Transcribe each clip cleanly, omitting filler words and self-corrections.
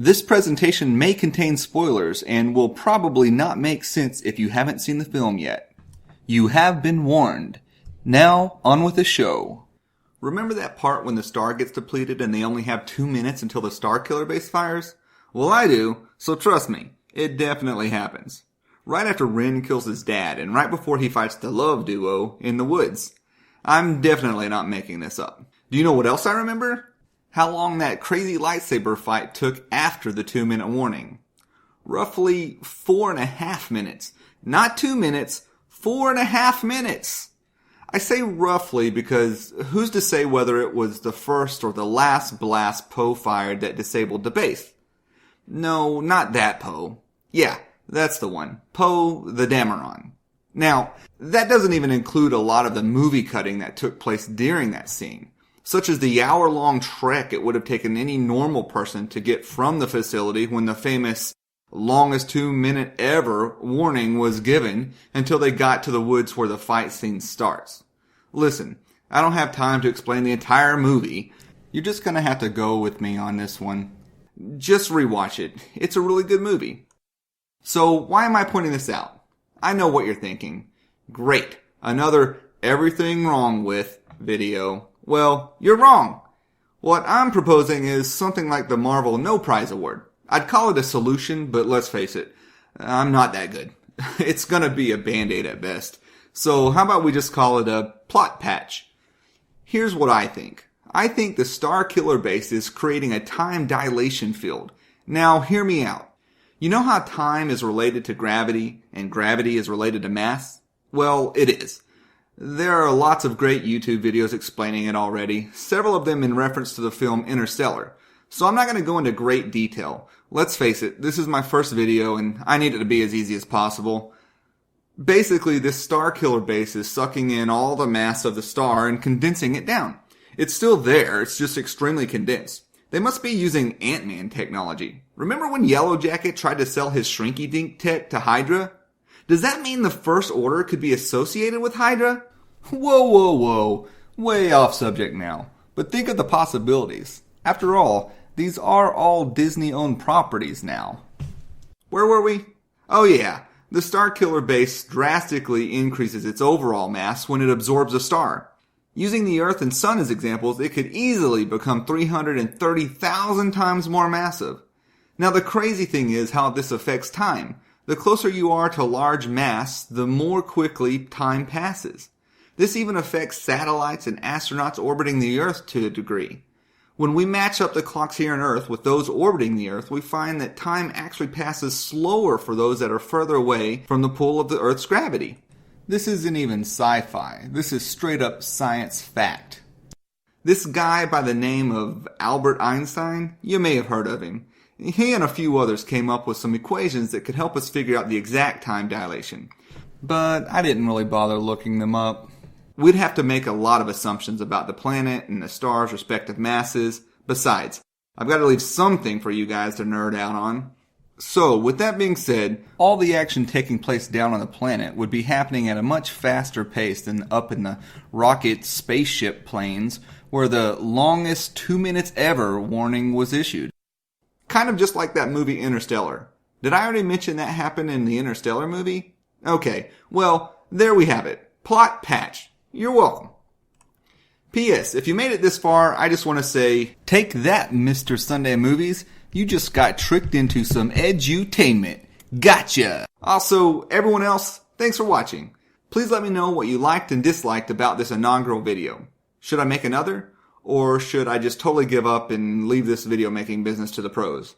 This presentation may contain spoilers and will probably not make sense if you haven't seen the film yet. You have been warned. Now, on with the show. Remember that part when the star gets depleted and they only have 2 minutes until the Starkiller Base fires? Well, I do, so trust me, it definitely happens. Right after Ren kills his dad and right before he fights the love duo in the woods. I'm definitely not making this up. Do you know what else I remember? How long that crazy lightsaber fight took after the 2-minute warning. Roughly 4.5 minutes. Not 2 minutes, 4.5 minutes. I say roughly because who's to say whether it was the first or the last blast Poe fired that disabled the base? No, not that Poe. Yeah, that's the one. Poe the Dameron. Now, that doesn't even include a lot of the movie cutting that took place during that scene, such as the hour-long trek it would have taken any normal person to get from the facility when the famous longest 2-minute ever warning was given until they got to the woods where the fight scene starts. Listen, I don't have time to explain the entire movie. You're just gonna have to go with me on this one. Just rewatch it. It's a really good movie. So why am I pointing this out? I know what you're thinking. Great. Another everything wrong with video. Well, you're wrong. What I'm proposing is something like the Marvel No Prize Award. I'd call it a solution, but let's face it, I'm not that good. It's gonna be a band-aid at best. So how about we just call it a plot patch? Here's what I think. I think the Starkiller Base is creating a time dilation field. Now, hear me out. You know how time is related to gravity, and gravity is related to mass? Well, it is. There are lots of great YouTube videos explaining it already, several of them in reference to the film Interstellar. So I'm not going to go into great detail. Let's face it, this is my first video and I need it to be as easy as possible. Basically, this Starkiller Base is sucking in all the mass of the star and condensing it down. It's still there, it's just extremely condensed. They must be using Ant-Man technology. Remember when Yellowjacket tried to sell his shrinky-dink tech to Hydra? Does that mean the First Order could be associated with Hydra? Whoa. Way off subject now. But think of the possibilities. After all, these are all Disney-owned properties now. Where were we? Oh yeah, the Starkiller Base drastically increases its overall mass when it absorbs a star. Using the Earth and Sun as examples, it could easily become 330,000 times more massive. Now the crazy thing is how this affects time. The closer you are to large mass, the more quickly time passes. This even affects satellites and astronauts orbiting the Earth to a degree. When we match up the clocks here on Earth with those orbiting the Earth, we find that time actually passes slower for those that are further away from the pull of the Earth's gravity. This isn't even sci-fi. This is straight up science fact. This guy by the name of Albert Einstein, you may have heard of him. He and a few others came up with some equations that could help us figure out the exact time dilation. But I didn't really bother looking them up. We'd have to make a lot of assumptions about the planet and the star's respective masses. Besides, I've got to leave something for you guys to nerd out on. So, with that being said, all the action taking place down on the planet would be happening at a much faster pace than up in the rocket spaceship planes, where the longest 2 minutes ever warning was issued. Kind of just like that movie Interstellar. Did I already mention that happened in the Interstellar movie? Okay, well, there we have it. Plot patch. You're welcome. P.S. If you made it this far, I just want to say, take that, MrSundayMovies. You just got tricked into some edutainment. Gotcha! Also, everyone else, thanks for watching. Please let me know what you liked and disliked about this inaugural video. Should I make another? Or should I just totally give up and leave this video making business to the pros?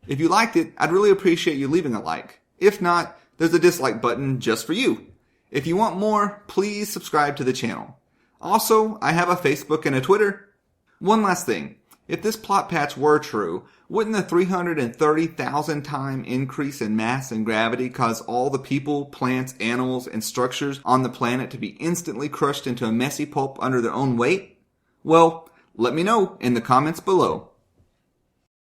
If you liked it, I'd really appreciate you leaving a like. If not, there's a dislike button just for you. If you want more, please subscribe to the channel. Also, I have a Facebook and a Twitter. One last thing. If this plot patch were true, wouldn't the 330,000 time increase in mass and gravity cause all the people, plants, animals, and structures on the planet to be instantly crushed into a messy pulp under their own weight? Well, let me know in the comments below.